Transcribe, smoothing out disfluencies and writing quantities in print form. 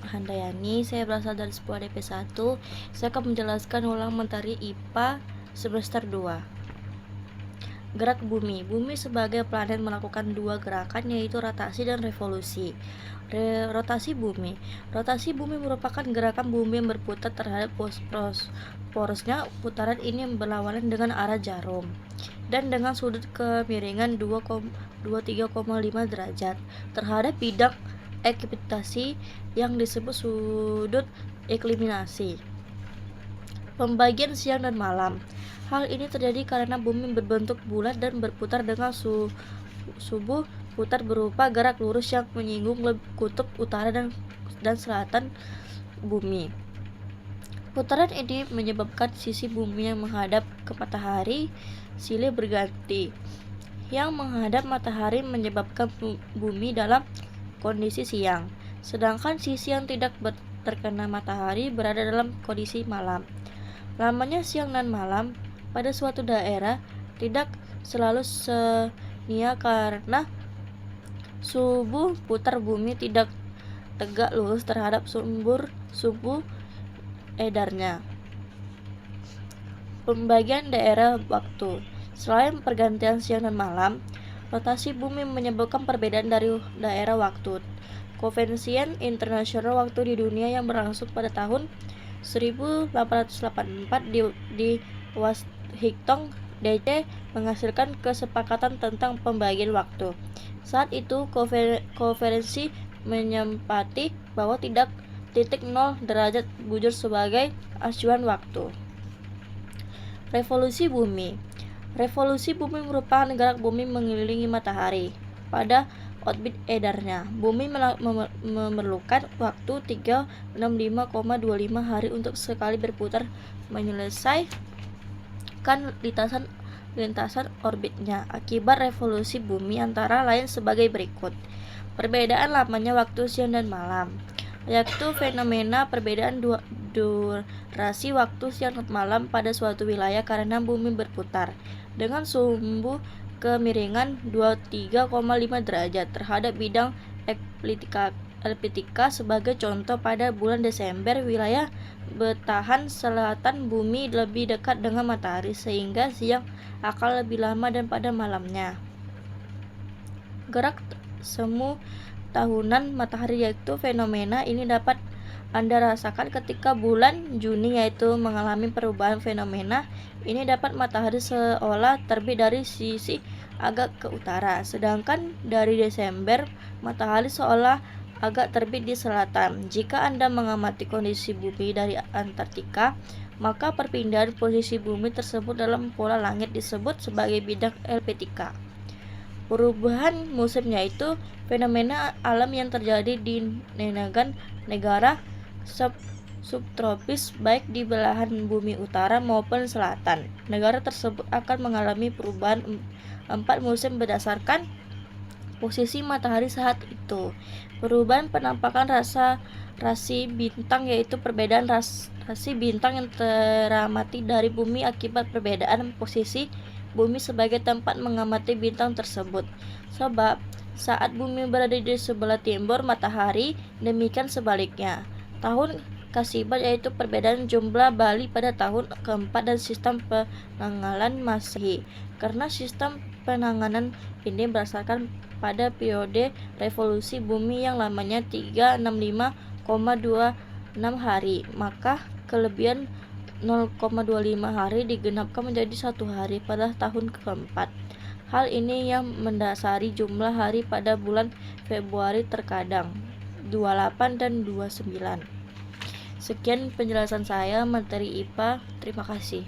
Handayani, saya berasal dari sebuah DP1. Saya akan menjelaskan ulang materi IPA semester 2. Gerak bumi. Bumi sebagai planet melakukan dua gerakan, yaitu rotasi dan revolusi. Rotasi bumi. Rotasi bumi merupakan gerakan bumi yang berputar terhadap porosnya. Putaran ini berlawanan dengan arah jarum dan dengan sudut kemiringan 23,5 derajat terhadap bidang ekliminasi yang disebut sudut ekliminasi. Pembagian siang dan malam. Hal ini terjadi karena bumi berbentuk bulat dan berputar dengan subuh putar berupa gerak lurus yang menyinggung kutub utara dan selatan bumi. Putaran ini menyebabkan sisi bumi yang menghadap ke matahari silih berganti. Yang menghadap matahari menyebabkan bumi dalam kondisi siang, sedangkan sisi yang tidak terkena matahari berada dalam kondisi malam. Lamanya siang dan malam pada suatu daerah tidak selalu senia karena subuh putar bumi tidak tegak lurus terhadap subuh edarnya. Pembagian daerah waktu. Selain pergantian siang dan malam, rotasi bumi menyebabkan perbedaan dari daerah waktu. Konvensi internasional waktu di dunia yang berlangsung pada tahun 1884 di Washington DC menghasilkan kesepakatan tentang pembagian waktu. Saat itu konferensi menyepakati bahwa titik 0 derajat bujur sebagai acuan waktu. Revolusi bumi. Revolusi bumi merupakan gerak bumi mengelilingi matahari pada orbit edarnya. Bumi memerlukan waktu 365,25 hari untuk sekali berputar menyelesaikan lintasan orbitnya. Akibat revolusi bumi antara lain sebagai berikut. Perbedaan lamanya waktu siang dan malam, yaitu fenomena perbedaan durasi waktu siang dan malam pada suatu wilayah karena bumi berputar dengan sumbu kemiringan 23,5 derajat terhadap bidang ekliptika. Sebagai contoh, pada bulan Desember wilayah belahan selatan bumi lebih dekat dengan matahari sehingga siang akan lebih lama dan pada malamnya. Gerak semu tahunan matahari, yaitu fenomena ini dapat Anda rasakan ketika bulan Juni, yaitu mengalami perubahan. Fenomena ini dapat matahari seolah terbit dari sisi agak ke utara, sedangkan dari Desember matahari seolah agak terbit di selatan. Jika Anda mengamati kondisi bumi dari Antartika, maka perpindahan posisi bumi tersebut dalam pola langit disebut sebagai bidang ekliptika. Perubahan musim, yaitu fenomena alam yang terjadi di negara subtropis baik di belahan bumi utara maupun selatan. Negara tersebut akan mengalami perubahan 4 musim berdasarkan posisi matahari saat itu. Perubahan penampakan rasi bintang, yaitu perbedaan rasi bintang yang teramati dari bumi akibat perbedaan posisi bumi sebagai tempat mengamati bintang tersebut. Sebab saat bumi berada di sebelah timur matahari, demikian sebaliknya. Tahun Kasibat, yaitu perbedaan jumlah Bali pada tahun keempat dan sistem penanggalan Masehi. Karena sistem penanganan ini berdasarkan pada periode revolusi bumi yang lamanya 365,26 hari, maka kelebihan 0,25 hari digenapkan menjadi 1 hari pada tahun keempat. Hal ini yang mendasari jumlah hari pada bulan Februari terkadang 28 dan 29. Sekian penjelasan saya materi IPA. Terima kasih.